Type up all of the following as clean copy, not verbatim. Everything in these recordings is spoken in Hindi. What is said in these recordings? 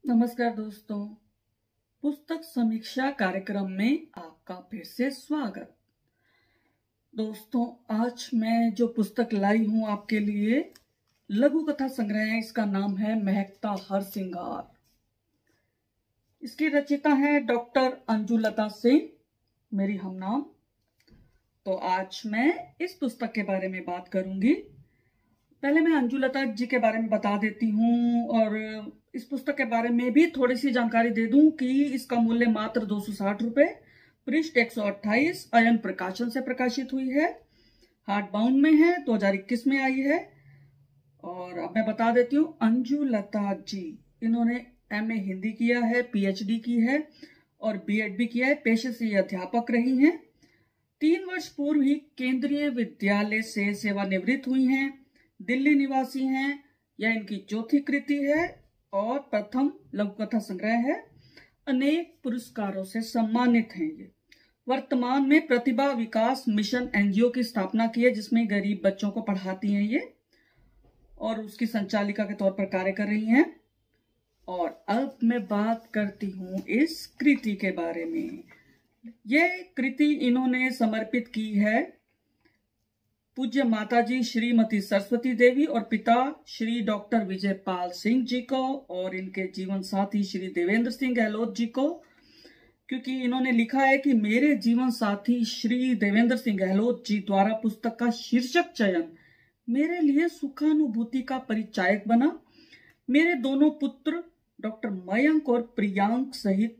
नमस्कार दोस्तों। पुस्तक समीक्षा कार्यक्रम में आपका फिर से स्वागत। दोस्तों, आज मैं जो पुस्तक लाई हूं आपके लिए लघु कथा संग्रह है। इसका नाम है महकता हर सिंगार। इसकी रचयिता है डॉक्टर अंजुलता सिंह, मेरी हमनाम। तो आज मैं इस पुस्तक के बारे में बात करूंगी। पहले मैं अंजुलता जी के बारे में बता देती हूँ और इस पुस्तक के बारे में भी थोड़ी सी जानकारी दे दूं कि इसका मूल्य मात्र 260 रुपए, पृष्ठ 128, अयन प्रकाशन से प्रकाशित हुई है, हार्ड बाउंड में है, 2021 में आई है। और अब मैं बता देती हूँ, अंजुलता जी इन्होंने MA हिंदी किया है, PhD की है और BEd भी किया है। पेशे से ये अध्यापक रही हैं। 3 वर्ष पूर्व ही केंद्रीय विद्यालय से सेवानिवृत्त हुई हैं। दिल्ली निवासी हैं। यह इनकी चौथी कृति है और प्रथम लघु कथा संग्रह है। अनेक पुरस्कारों से सम्मानित हैं ये। वर्तमान में प्रतिभा विकास मिशन NGO की स्थापना की है, जिसमें गरीब बच्चों को पढ़ाती हैं ये और उसकी संचालिका के तौर पर कार्य कर रही हैं। और अब मैं बात करती हूं इस कृति के बारे में। यह कृति इन्होंने समर्पित की है पूज्य माताजी श्रीमती सरस्वती देवी और पिता श्री डॉक्टर विजयपाल सिंह जी को और इनके जीवन साथी श्री देवेंद्र सिंह गहलोत जी को, क्योंकि इन्होंने लिखा है कि मेरे जीवन साथी श्री देवेंद्र सिंह गहलोत जी द्वारा पुस्तक का शीर्षक चयन मेरे लिए सुखानुभूति का परिचायक बना। मेरे दोनों पुत्र डॉक्टर मयंक और प्रियांक सहित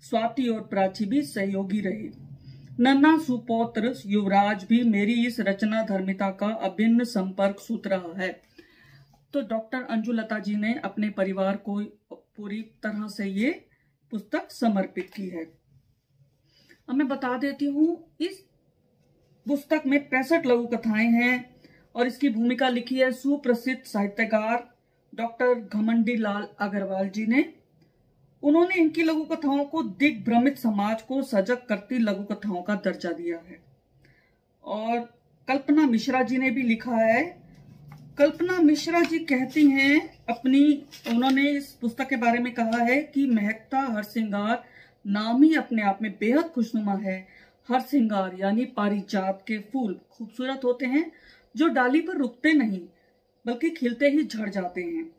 स्वाति और प्राची भी सहयोगी रहे। नन्हा सुपौत्र युवराज भी मेरी इस रचना धर्मिता का अभिन्न संपर्क सूत्र रहा है। तो डॉक्टर अंजुलता जी ने अपने परिवार को पूरी तरह से ये पुस्तक समर्पित की है। अब मैं बता देती हूँ, इस पुस्तक में 65 लघु कथाएं हैं और इसकी भूमिका लिखी है सुप्रसिद्ध साहित्यकार डॉक्टर घमंडी लाल अग्रवाल जी ने। उन्होंने इनकी लघु कथाओं को दिग्भ्रमित समाज को सजग करती लघु कथाओं का दर्जा दिया है। और कल्पना मिश्रा जी ने भी लिखा है। कल्पना मिश्रा जी कहती हैं उन्होंने इस पुस्तक के बारे में कहा है कि महकता हर सिंगार नाम ही अपने आप में बेहद खुशनुमा है। हर सिंगार यानी पारिजात के फूल खूबसूरत होते हैं जो डाली पर रुकते नहीं बल्कि खिलते ही झड़ जाते हैं।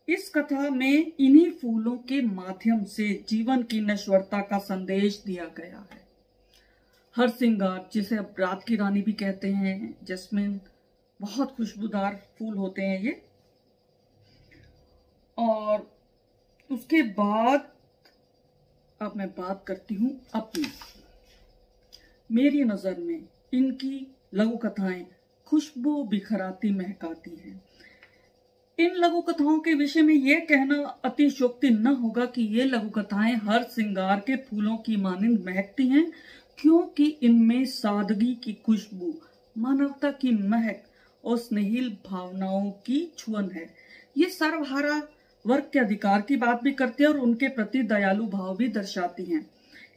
इस कथा में इन्हीं फूलों के माध्यम से जीवन की नश्वरता का संदेश दिया गया है। हर सिंगार, जिसे अब रात की रानी भी कहते हैं, जैस्मिन, बहुत खुशबूदार फूल होते हैं ये। और उसके बाद अब मैं बात करती हूं अपनी। मेरी नजर में इनकी लघु कथाएं खुशबू बिखराती महकाती हैं। इन लघु कथाओं के विषय में यह कहना अतिशयोक्ति न होगा कि ये लघु कथाएं हर सिंगार के फूलों की मानिंद महकती हैं, क्योंकि इनमें सादगी की खुशबू, मानवता की महक और स्नेहिल भावनाओं की छुअन है। ये सर्वहारा वर्ग के अधिकार की बात भी करती है और उनके प्रति दयालु भाव भी दर्शाती हैं।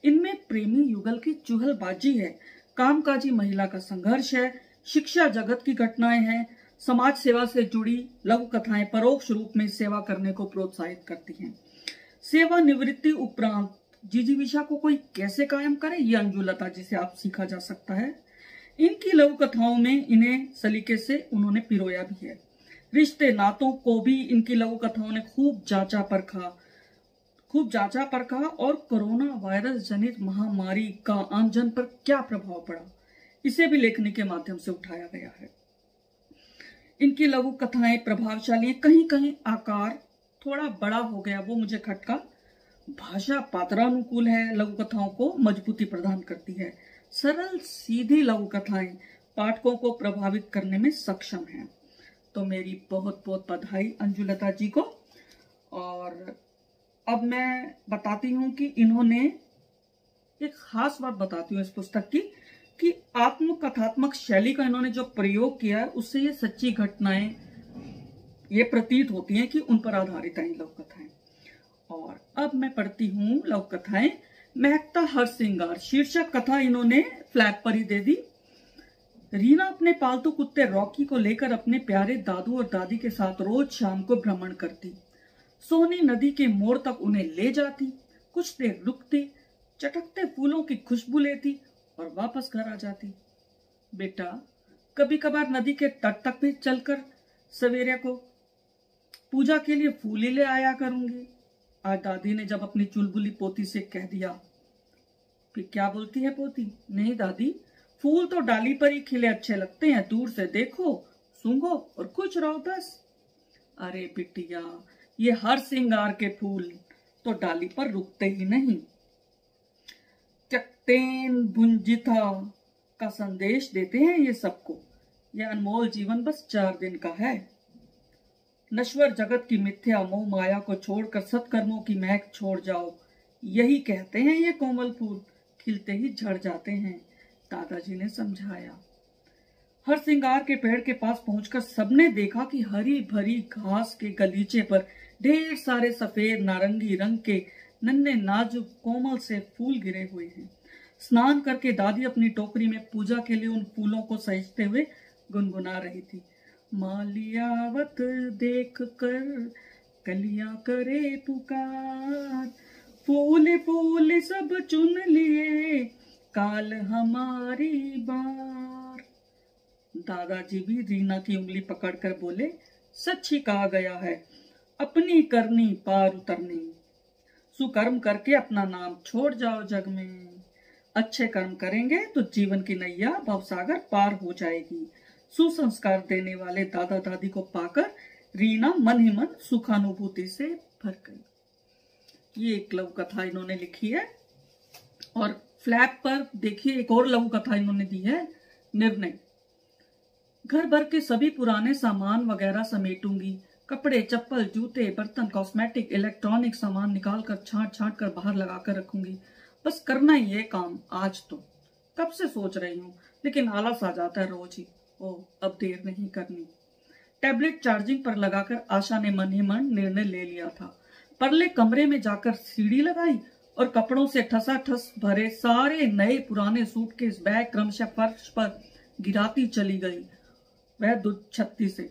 इनमें प्रेमी युगल की चुहलबाजी है, कामकाजी महिला का संघर्ष है, शिक्षा जगत की घटनाएं हैं। समाज सेवा से जुड़ी लघु कथाएं परोक्ष रूप में सेवा करने को प्रोत्साहित करती हैं। सेवानिवृत्ति उपरांत जिजीविषा को कोई कैसे कायम करे, ये अंजुलता जी से आप सीखा जा सकता है। इनकी लघु कथाओं में इन्हें सलीके से उन्होंने पिरोया भी है। रिश्ते नातों को भी इनकी लघु कथाओं ने खूब जांचा परखा और कोरोना वायरस जनित महामारी का आमजन पर क्या प्रभाव पड़ा, इसे भी लेखनी के माध्यम से उठाया गया है। इनकी लघु कथाएं प्रभावशाली हैं। कहीं कहीं आकार थोड़ा बड़ा हो गया, वो मुझे खटका। भाषा पात्रानुकूल है, लघु कथाओं को मजबूती प्रदान करती है। सरल सीधी लघु कथाएं पाठकों को प्रभावित करने में सक्षम हैं। तो मेरी बहुत बहुत बधाई अंजुलता जी को। और अब मैं बताती हूँ कि इन्होंने एक खास बात बताती हूँ इस पुस्तक की, कि आत्मकथात्मक शैली का इन्होंने जो प्रयोग किया है, उससे ये सच्ची घटनाएं ये प्रतीत होती हैं कि उन पर आधारित है लघु कथाएं। और अब मैं पढ़ती हूँ लघु कथाएं। महकता हर सिंगार शीर्षक कथा इन्होंने फ्लैग पर ही दे दी। रीना अपने पालतू कुत्ते रॉकी को लेकर अपने प्यारे दादू और दादी के साथ रोज शाम को भ्रमण करती। सोनी नदी के मोड़ तक उन्हें ले जाती, कुछ देर रुकती, चटकते फूलों की खुशबू लेती और वापस घर आ जाती। बेटा, कभी कभार नदी के तट तक भी चलकर सवेरे को पूजा के लिए फूल ही ले आया करूंगी। आज दादी ने जब अपनी चुलबुली पोती से कह दिया। फिर क्या बोलती है पोती? नहीं दादी, फूल तो डाली पर ही खिले अच्छे लगते हैं, दूर से देखो, सूंघो और खुश रहो बस। अरे बिटिया, ये हर श्रृंगार के फूल तो डाली पर रुकते ही नहीं। चकतेन भुंजिथा का संदेश देते हैं ये सबको। यह अनमोल जीवन बस 4 दिन का है। नश्वर जगत की मिथ्या मोह माया को छोड़कर सत्कर्मों की महक छोड़ जाओ, यही कहते हैं ये कोमल फूल, खिलते ही झड़ जाते हैं, दादाजी ने समझाया। हर श्रृंगार के पेड़ के पास पहुंचकर सबने देखा कि हरी भरी घास के गलीचे पर ढेर सारे सफेद नारंगी रंग के नन्हे नाजुक कोमल से फूल गिरे हुए हैं। स्नान करके दादी अपनी टोकरी में पूजा के लिए उन फूलों को सहेजते हुए गुनगुना रही थी। मालियावत देख कर कलियां करे पुकार, फूल फूल सब चुन लिए, काल हमारी बार। दादाजी भी रीना की उंगली पकड़कर बोले, सच ही कहा गया है, अपनी करनी पार उतरनी। सुकर्म करके अपना नाम छोड़ जाओ जग में। अच्छे कर्म करेंगे तो जीवन की नैया भवसागर पार हो जाएगी। सुसंस्कार देने वाले दादा दादी को पाकर रीना मन ही मन सुखानुभूति से भर गई। ये एक लघु कथा इन्होंने लिखी है। और फ्लैप पर देखिए एक और लघु कथा इन्होंने दी है, निर्णय। घर भर के सभी पुराने सामान वगैरह समेटूंगी। कपड़े, चप्पल, जूते, बर्तन, कॉस्मेटिक, इलेक्ट्रॉनिक सामान निकाल कर छांट छांट कर बाहर लगा कर रखूंगी। बस करना ही ये काम आज तो। कब से सोच रही हूँ, लेकिन आलस आ जाता है रोज ही। अब देर नहीं करनी। टैबलेट चार्जिंग पर लगाकर आशा ने मन ही मन निर्णय ले लिया था। परले कमरे में जाकर सीढ़ी लगाई और कपड़ों से ठसाठस भरे सारे नए पुराने सूटकेस बैग क्रमशः फर्श पर गिराती चली गई, वह दुच्छत्ती से।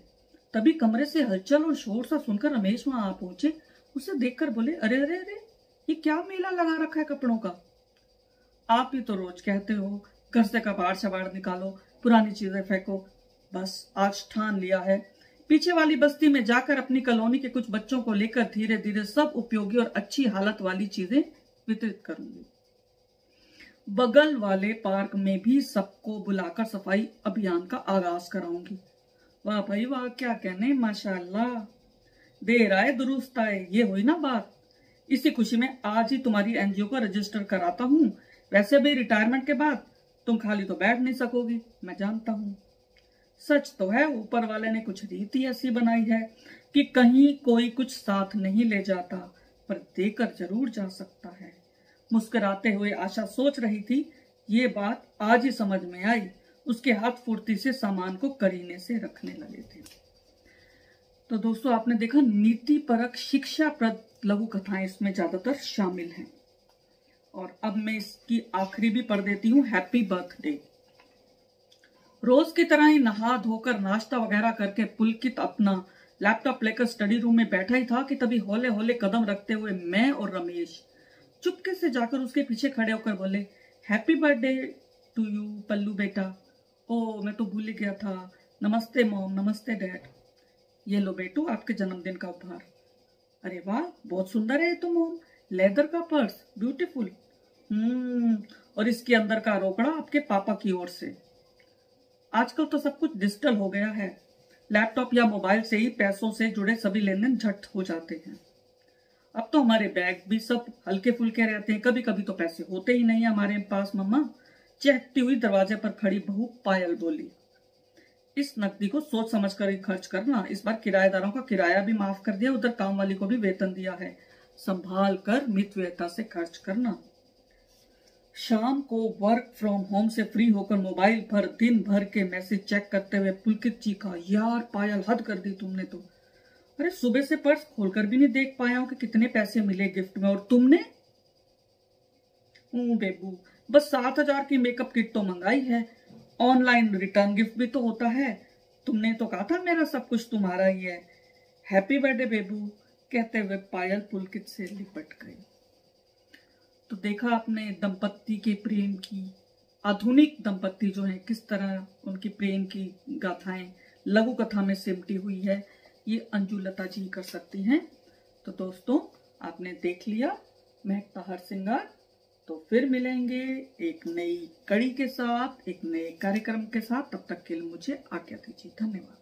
तभी कमरे से हलचल और शोर सा सुनकर रमेश वहां आ पहुंचे। उसे देखकर बोले, अरे अरे अरे, ये क्या मेला लगा रखा है कपड़ों का? आप ही तो रोज कहते हो घर से कबाड़ शबाड़ निकालो, पुरानी चीजें फेंको। बस आज ठान लिया है, पीछे वाली बस्ती में जाकर अपनी कॉलोनी के कुछ बच्चों को लेकर धीरे धीरे सब उपयोगी और अच्छी हालत वाली चीजें वितरित करूंगी। बगल वाले पार्क में भी सबको बुलाकर सफाई अभियान का आगाज कराऊंगी। वाह भाई वाह, क्या कहने, माशाल्लाह। देर आए दुरुस्त आए, ये हुई ना बात। इसी खुशी में आज ही तुम्हारी एनजीओ को रजिस्टर कराता हूँ। वैसे भी रिटायरमेंट के बाद तुम खाली तो बैठ नहीं सकोगी, मैं जानता हूँ। सच तो है, ऊपर वाले ने कुछ रीति ऐसी बनाई है कि कहीं कोई कुछ साथ नहीं ले जाता, पर देकर जरूर जा सकता है। मुस्कुराते हुए आशा सोच रही थी, ये बात आज ही समझ में आई। उसके हाथ फुर्ती से सामान को करीने से रखने लगे थे। तो दोस्तों, आपने देखा नीति परक शिक्षाप्रद लघु कथाएं इसमें ज्यादातर शामिल हैं। और अब मैं इसकी आखिरी भी पढ़ देती हूँ, हैप्पी बर्थडे। रोज की तरह ही नहा धोकर नाश्ता वगैरह करके पुलकित अपना लैपटॉप लेकर स्टडी रूम में बैठा ही था कि तभी हौले हौले कदम रखते हुए मैं और रमेश चुपके से जाकर उसके पीछे खड़े होकर बोले, हैप्पी बर्थडे टू यू पल्लू बेटा। ओ, मैं तो भूल ही गया था। नमस्ते मॉम, नमस्ते डैड। ये लो बेटू, आपके जन्मदिन का उपहार। अरे वाह, बहुत सुंदर है तो मॉम, लेदर का पर्स, ब्यूटीफुल। और इसके अंदर का रोकड़ा आपके पापा की ओर से। आजकल तो सब कुछ डिजिटल हो गया है, लैपटॉप या मोबाइल से ही पैसों से जुड़े सभी लेन देन झट हो जाते हैं। अब तो हमारे बैग भी सब हल्के फुल्के रहते हैं, कभी कभी तो पैसे होते ही नहीं हमारे पास। मम्मा, चहकती हुई दरवाजे पर खड़ी बहू पायल बोली, इस नकदी को सोच समझ कर ही खर्च करना। इस बार किराएदारों का किराया भी माफ कर दिया, उधर काम वाली को भी वेतन दिया है। संभाल कर मितव्ययता से खर्च करना। शाम को वर्क फ्रॉम होम से फ्री होकर मोबाइल पर दिन भर के मैसेज चेक करते हुए पुलकित चीखा, यार पायल, हद कर दी तुमने तो। अरे सुबह से पर्स खोलकर भी नहीं देख पाया हूं कि कितने पैसे मिले गिफ्ट में, और तुमने? बेबू, बस 7,000 की मेकअप किट तो मंगाई है, ऑनलाइन रिटर्न गिफ्ट भी तो होता है। तुमने तो कहा था मेरा सब कुछ तुम्हारा ही है। हैप्पी बर्थडे बेबू, कहते हुए पायल पुलकित से लिपट गई। तो देखा आपने दंपत्ति के प्रेम की, आधुनिक दंपत्ति जो है किस तरह उनकी प्रेम की गाथाएं लघु कथा में सिमटी हुई है, ये अंजू लता जी कर सकती हैं। तो दोस्तों आपने देख लिया महकता हर सिंगार। तो फिर मिलेंगे एक नई कड़ी के साथ, एक नए कार्यक्रम के साथ। तब तक के लिए मुझे आज्ञा दीजिए। धन्यवाद।